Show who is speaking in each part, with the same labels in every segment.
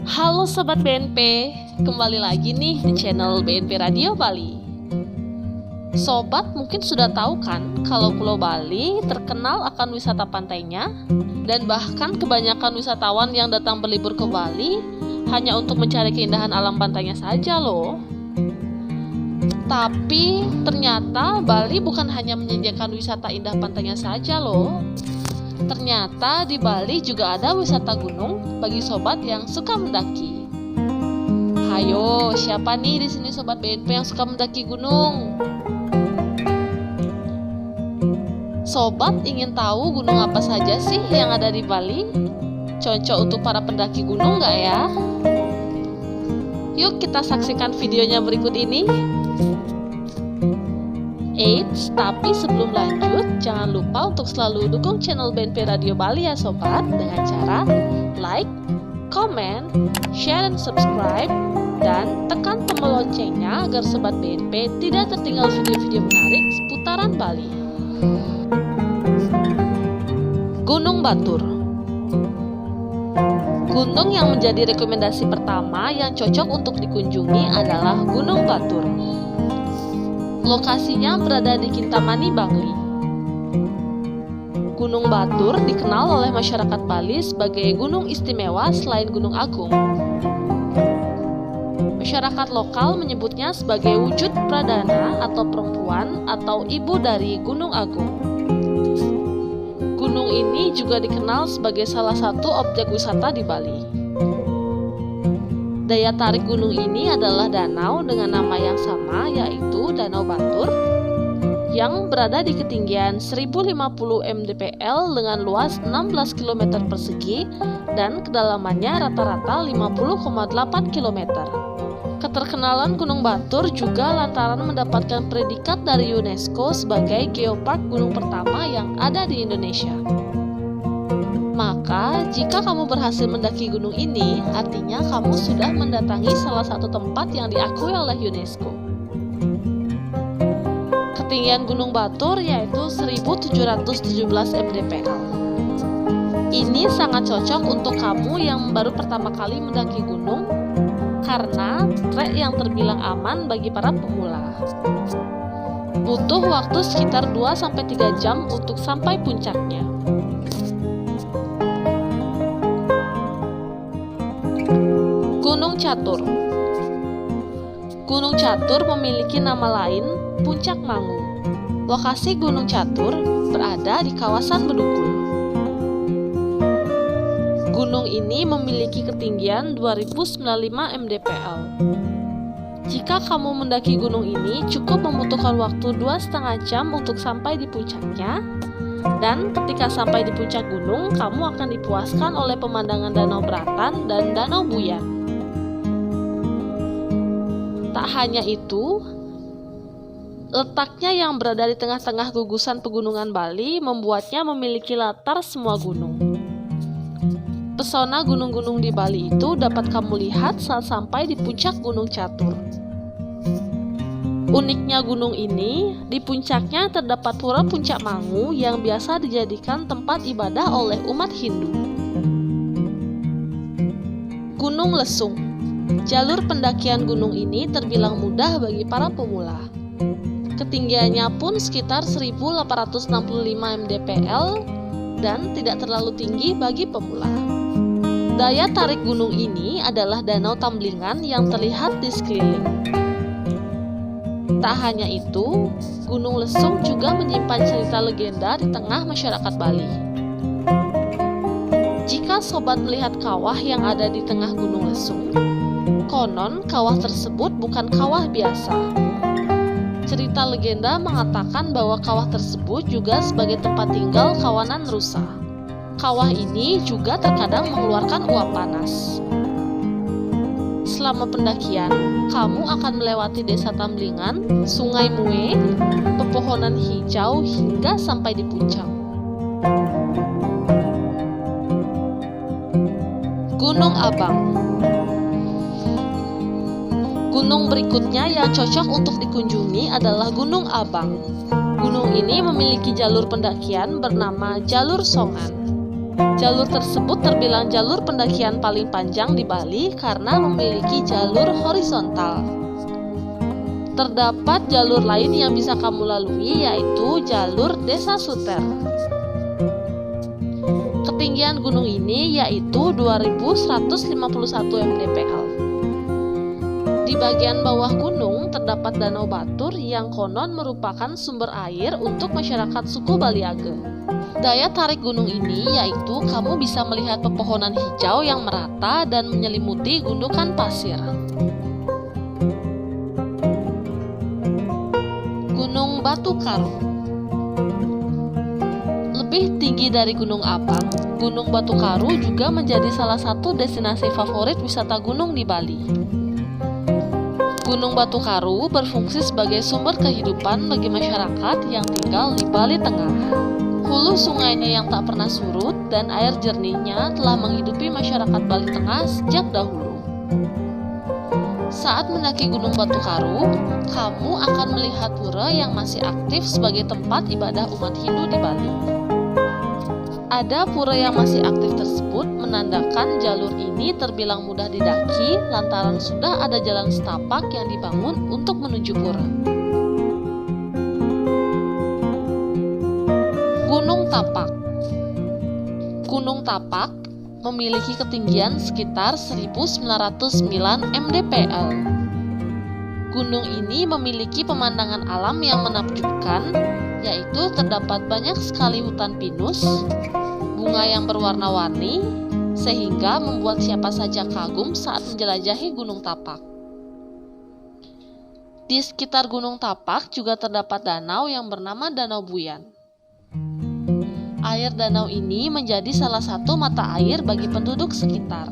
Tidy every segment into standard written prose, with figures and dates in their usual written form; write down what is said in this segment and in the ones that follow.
Speaker 1: Halo Sobat BNP, kembali lagi nih di channel BNP Radio Bali. Sobat mungkin sudah tahu kan kalau Pulau Bali terkenal akan wisata pantainya, dan bahkan kebanyakan wisatawan yang datang berlibur ke Bali hanya untuk mencari keindahan alam pantainya saja loh. Tapi ternyata Bali bukan hanya menyajikan wisata indah pantainya saja loh. Ternyata di Bali juga ada wisata gunung bagi sobat yang suka mendaki. Hayo, siapa nih di sini sobat BNP yang suka mendaki gunung? Sobat ingin tahu gunung apa saja sih yang ada di Bali? Cocok untuk para pendaki gunung nggak ya? Yuk kita saksikan videonya berikut ini. Eits, tapi sebelum lanjut, jangan lupa untuk selalu dukung channel BNP Radio Bali ya sobat, dengan cara like, comment, share, dan subscribe, dan tekan tombol loncengnya agar sobat BNP tidak tertinggal video-video menarik seputaran Bali. Gunung Batur. Gunung yang menjadi rekomendasi pertama yang cocok untuk dikunjungi adalah Gunung Batur. Lokasinya berada di Kintamani, Bangli. Gunung Batur dikenal oleh masyarakat Bali sebagai gunung istimewa selain Gunung Agung. Masyarakat lokal menyebutnya sebagai wujud pradana atau perempuan atau ibu dari Gunung Agung. Gunung ini juga dikenal sebagai salah satu objek wisata di Bali. Daya tarik gunung ini adalah danau dengan nama yang sama, yaitu Danau Batur, yang berada di ketinggian 1050 mdpl dengan luas 16 km persegi dan kedalamannya rata-rata 50,8 km. Keterkenalan Gunung Batur juga lantaran mendapatkan predikat dari UNESCO sebagai geopark gunung pertama yang ada di Indonesia. Maka, jika kamu berhasil mendaki gunung ini, artinya kamu sudah mendatangi salah satu tempat yang diakui oleh UNESCO. Ketinggian Gunung Batur yaitu 1717 mdpl. Ini sangat cocok untuk kamu yang baru pertama kali mendaki gunung, karena trek yang terbilang aman bagi para pemula. Butuh waktu sekitar 2-3 jam untuk sampai puncaknya. Gunung Catur. Gunung Catur memiliki nama lain Puncak Mangu. Lokasi Gunung Catur berada di kawasan Bedugul. Gunung ini memiliki ketinggian 2095 mdpl. Jika kamu mendaki gunung ini, cukup membutuhkan waktu 2,5 jam untuk sampai di puncaknya. Dan ketika sampai di puncak gunung, kamu akan dipuaskan oleh pemandangan Danau Beratan dan Danau Buyan. Tak hanya itu, letaknya yang berada di tengah-tengah gugusan pegunungan Bali membuatnya memiliki latar semua gunung. Pesona gunung-gunung di Bali itu dapat kamu lihat saat sampai di puncak Gunung Catur. Uniknya gunung ini, di puncaknya terdapat pura Puncak Mangu yang biasa dijadikan tempat ibadah oleh umat Hindu. Gunung Lesung. Jalur pendakian gunung ini terbilang mudah bagi para pemula. Ketinggiannya pun sekitar 1865 mdpl dan tidak terlalu tinggi bagi pemula. Daya tarik gunung ini adalah Danau Tamblingan yang terlihat di sekeliling. Tak hanya itu, Gunung Lesung juga menyimpan cerita legenda di tengah masyarakat Bali. Jika sobat melihat kawah yang ada di tengah Gunung Lesung, konon kawah tersebut bukan kawah biasa. Cerita legenda mengatakan bahwa kawah tersebut juga sebagai tempat tinggal kawanan rusa. Kawah ini juga terkadang mengeluarkan uap panas. Selama pendakian, kamu akan melewati desa Tamblingan, Sungai Mue, pepohonan hijau hingga sampai di puncak. Gunung Abang. Gunung berikutnya yang cocok untuk dikunjungi adalah Gunung Abang. Gunung ini memiliki jalur pendakian bernama Jalur Songan. Jalur tersebut terbilang jalur pendakian paling panjang di Bali karena memiliki jalur horizontal. Terdapat jalur lain yang bisa kamu lalui, yaitu jalur Desa Suter. Ketinggian gunung ini yaitu 2151 mdpl. Di bagian bawah gunung terdapat Danau Batur yang konon merupakan sumber air untuk masyarakat suku Baliage. Daya tarik gunung ini yaitu kamu bisa melihat pepohonan hijau yang merata dan menyelimuti gundukan pasir. Gunung Batu Karu. Lebih tinggi dari Gunung Abang, Gunung Batu Karu juga menjadi salah satu destinasi favorit wisata gunung di Bali. Gunung Batu Karu berfungsi sebagai sumber kehidupan bagi masyarakat yang tinggal di Bali Tengah. Hulu sungainya yang tak pernah surut dan air jernihnya telah menghidupi masyarakat Bali Tengah sejak dahulu. Saat mendaki Gunung Batu Karu, kamu akan melihat pura yang masih aktif sebagai tempat ibadah umat Hindu di Bali. Ada pura yang masih aktif tersebut menandakan jalur ini terbilang mudah didaki lantaran sudah ada jalan setapak yang dibangun untuk menuju pura. Gunung Tapak. Gunung Tapak memiliki ketinggian sekitar 1909 mdpl. Gunung ini memiliki pemandangan alam yang menakjubkan, yaitu terdapat banyak sekali hutan pinus, bunga yang berwarna-warni, sehingga membuat siapa saja kagum saat menjelajahi Gunung Tapak. Di sekitar Gunung Tapak juga terdapat danau yang bernama Danau Buyan. Air danau ini menjadi salah satu mata air bagi penduduk sekitar.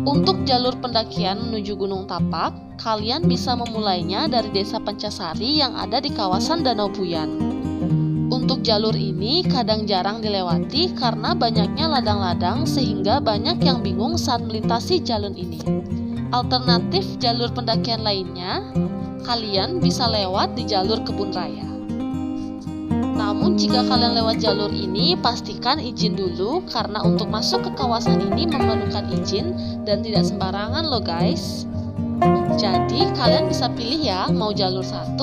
Speaker 1: Untuk jalur pendakian menuju Gunung Tapak, kalian bisa memulainya dari Desa Pancasari yang ada di kawasan Danau Buyan. Untuk jalur ini kadang jarang dilewati karena banyaknya ladang-ladang sehingga banyak yang bingung saat melintasi jalur ini. Alternatif jalur pendakian lainnya, kalian bisa lewat di jalur kebun raya. Namun jika kalian lewat jalur ini, pastikan izin dulu karena untuk masuk ke kawasan ini memerlukan izin dan tidak sembarangan loh guys. Jadi kalian bisa pilih ya mau jalur 1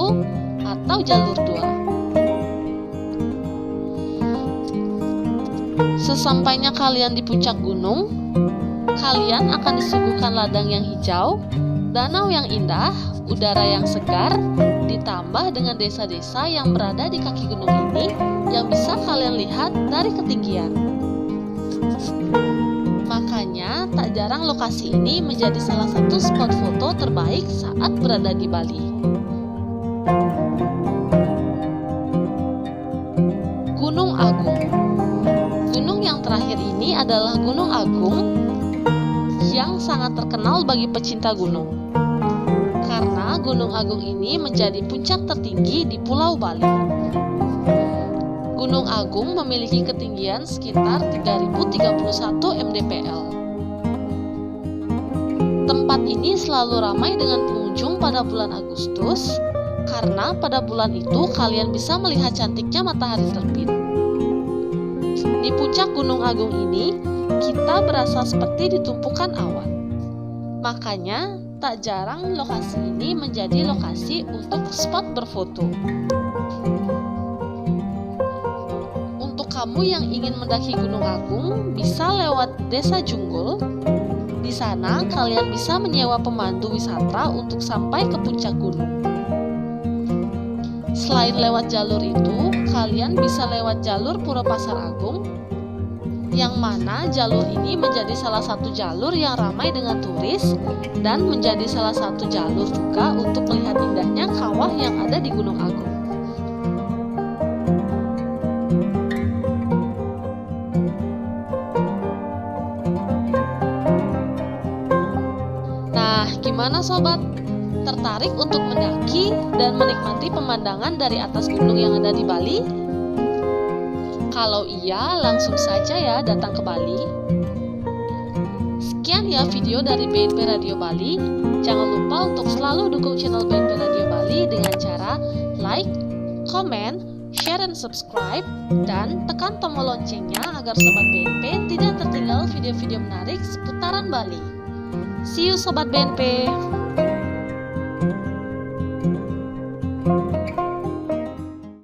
Speaker 1: atau jalur 2. Sesampainya kalian di puncak gunung, kalian akan disuguhkan ladang yang hijau, danau yang indah, udara yang segar, ditambah dengan desa-desa yang berada di kaki gunung ini yang bisa kalian lihat dari ketinggian. Makanya tak jarang lokasi ini menjadi salah satu spot foto terbaik saat berada di Bali. Gunung Agung. Gunung yang terakhir ini adalah Gunung Agung yang sangat terkenal bagi pecinta gunung. Karena Gunung Agung ini menjadi puncak tertinggi di Pulau Bali. Gunung Agung memiliki ketinggian sekitar 3031 mdpl. Tempat ini selalu ramai dengan pengunjung pada bulan Agustus, karena pada bulan itu kalian bisa melihat cantiknya matahari terbit. Di puncak Gunung Agung ini, kita berasa seperti di tumpukan awan. Makanya, tak jarang lokasi ini menjadi lokasi untuk spot berfoto. Untuk kamu yang ingin mendaki Gunung Agung, bisa lewat Desa Junggul. Di sana kalian bisa menyewa pemandu wisata untuk sampai ke puncak gunung. Selain lewat jalur itu, kalian bisa lewat jalur Pura Pasar Agung, yang mana jalur ini menjadi salah satu jalur yang ramai dengan turis dan menjadi salah satu jalur juga untuk melihat indahnya kawah yang ada di Gunung Agung. Nah, gimana sobat? Tertarik untuk mendaki dan menikmati pemandangan dari atas gunung yang ada di Bali? Kalau iya, langsung saja ya datang ke Bali. Sekian ya video dari BNP Radio Bali. Jangan lupa untuk selalu dukung channel BNP Radio Bali dengan cara like, comment, share and subscribe, dan tekan tombol loncengnya agar Sobat BNP tidak tertinggal video-video menarik seputaran Bali. See you Sobat BNP!